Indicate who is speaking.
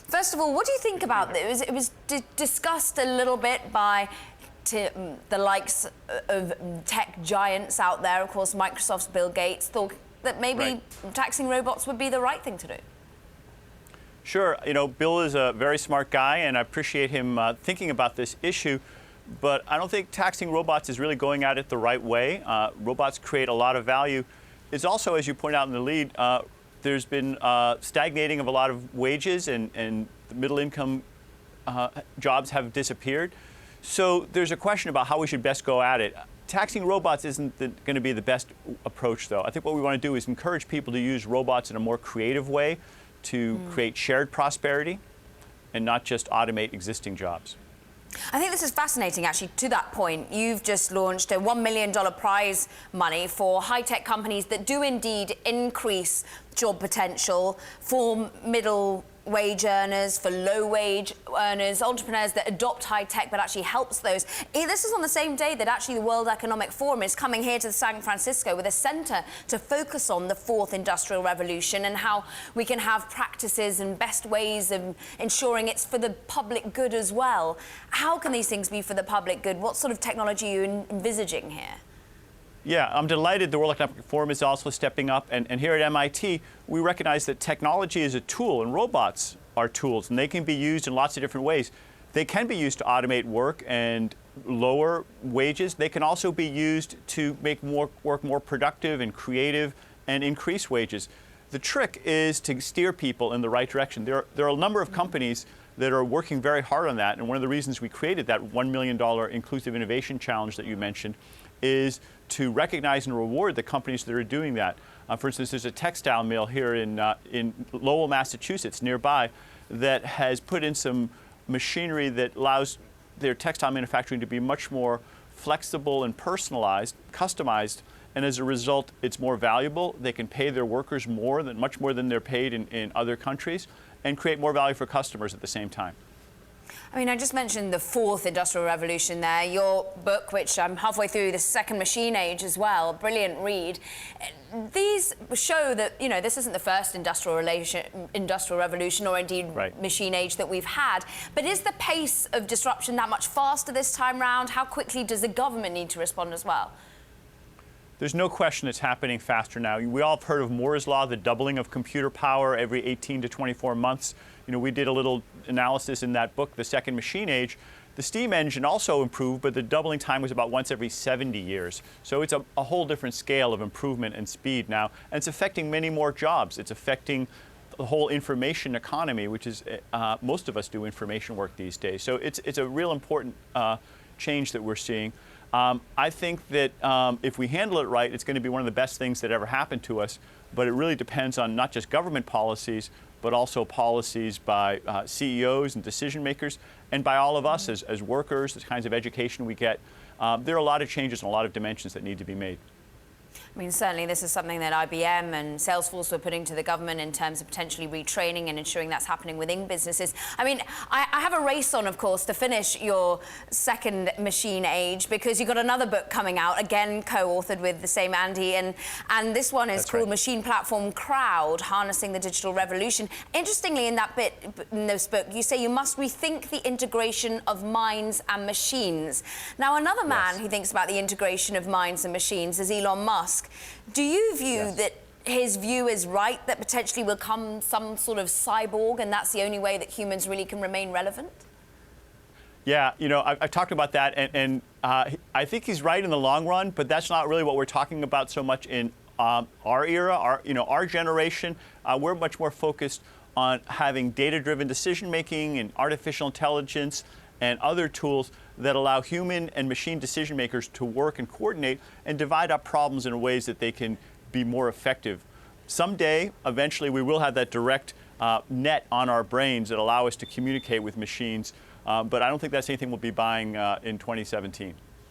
Speaker 1: First of all, what do you think about this? It was discussed a little bit by the likes of tech giants out there. Of course, Microsoft's Bill Gates thought that maybe taxing robots would be the right thing to do.
Speaker 2: Sure. Bill is a very smart guy, and I appreciate him thinking about this issue. But I don't think taxing robots is really going at it the right way. Robots create a lot of value. It's also, as you point out in the lead, there's been stagnating of a lot of wages, and the middle-income jobs have disappeared. So there's a question about how we should best go at it. Taxing robots isn't going to be the best approach, though. I think what we want to do is encourage people to use robots in a more creative way to create shared prosperity and not just automate existing jobs.
Speaker 1: I think this is fascinating, actually. To that point, you've just launched a $1 million prize money for high-tech companies that do indeed increase job potential for middle-wage earners, for low-wage earners, entrepreneurs that adopt high-tech but actually helps those. This is on the same day that actually the World Economic Forum is coming here to San Francisco with a center to focus on the fourth industrial revolution and how we can have practices and best ways of ensuring it's for the public good as well. How can these things be for the public good? What sort of technology are you envisaging here?
Speaker 2: Yeah, I'm delighted the World Economic Forum is also stepping up. And here at MIT, we recognize that technology is a tool, and robots are tools, and they can be used in lots of different ways. They can be used to automate work and lower wages. They can also be used to make work more productive and creative and increase wages. The trick is to steer people in the right direction. There are a number of companies that are working very hard on that, and one of the reasons we created that $1 million Inclusive Innovation Challenge that you mentioned is to recognize and reward the companies that are doing that. For instance, there's a textile mill here in Lowell, Massachusetts, nearby, that has put in some machinery that allows their textile manufacturing to be much more flexible and personalized, customized, and as a result, it's more valuable. They can pay their workers much more than they're paid in other countries, and create more value for customers at the same time.
Speaker 1: I mean, I just mentioned the fourth industrial revolution there. Your book, which I'm halfway through, The Second Machine Age as well, brilliant read. These show that, this isn't the first industrial revolution or indeed machine age that we've had. But is the pace of disruption that much faster this time round? How quickly does the government need to respond as well?
Speaker 2: There's no question it's happening faster now. We all have heard of Moore's Law, the doubling of computer power every 18 to 24 months. We did a little analysis in that book, The Second Machine Age. The steam engine also improved, but the doubling time was about once every 70 years. So it's a whole different scale of improvement and speed now. And it's affecting many more jobs. It's affecting the whole information economy, which is, most of us do information work these days. So it's a real important change that we're seeing. I think that if we handle it right, it's going to be one of the best things that ever happened to us. But it really depends on not just government policies, but also policies by CEOs and decision makers, and by all of us as workers, the kinds of education we get. There are a lot of changes and a lot of dimensions that need to be made.
Speaker 1: I mean, certainly this is something that IBM and Salesforce were putting to the government in terms of potentially retraining and ensuring that's happening within businesses. I mean, I have a race on, of course, to finish your second machine age, because you've got another book coming out, again co-authored with the same Andy, and this one is called Machine Platform Crowd, Harnessing the Digital Revolution. Interestingly, in that bit, in this book, you say you must rethink the integration of minds and machines. Now, another man who thinks about the integration of minds and machines is Elon Musk. Do you view that his view is right, that potentially we'll become some sort of cyborg and that's the only way that humans really can remain relevant?
Speaker 2: Yeah, I've talked about that, and I think he's right in the long run, but that's not really what we're talking about so much in our era, our generation. We're much more focused on having data-driven decision-making and artificial intelligence and other tools that allow human and machine decision makers to work and coordinate and divide up problems in ways that they can be more effective. Someday, eventually, we will have that direct net on our brains that allow us to communicate with machines, but I don't think that's anything we'll be buying in 2017.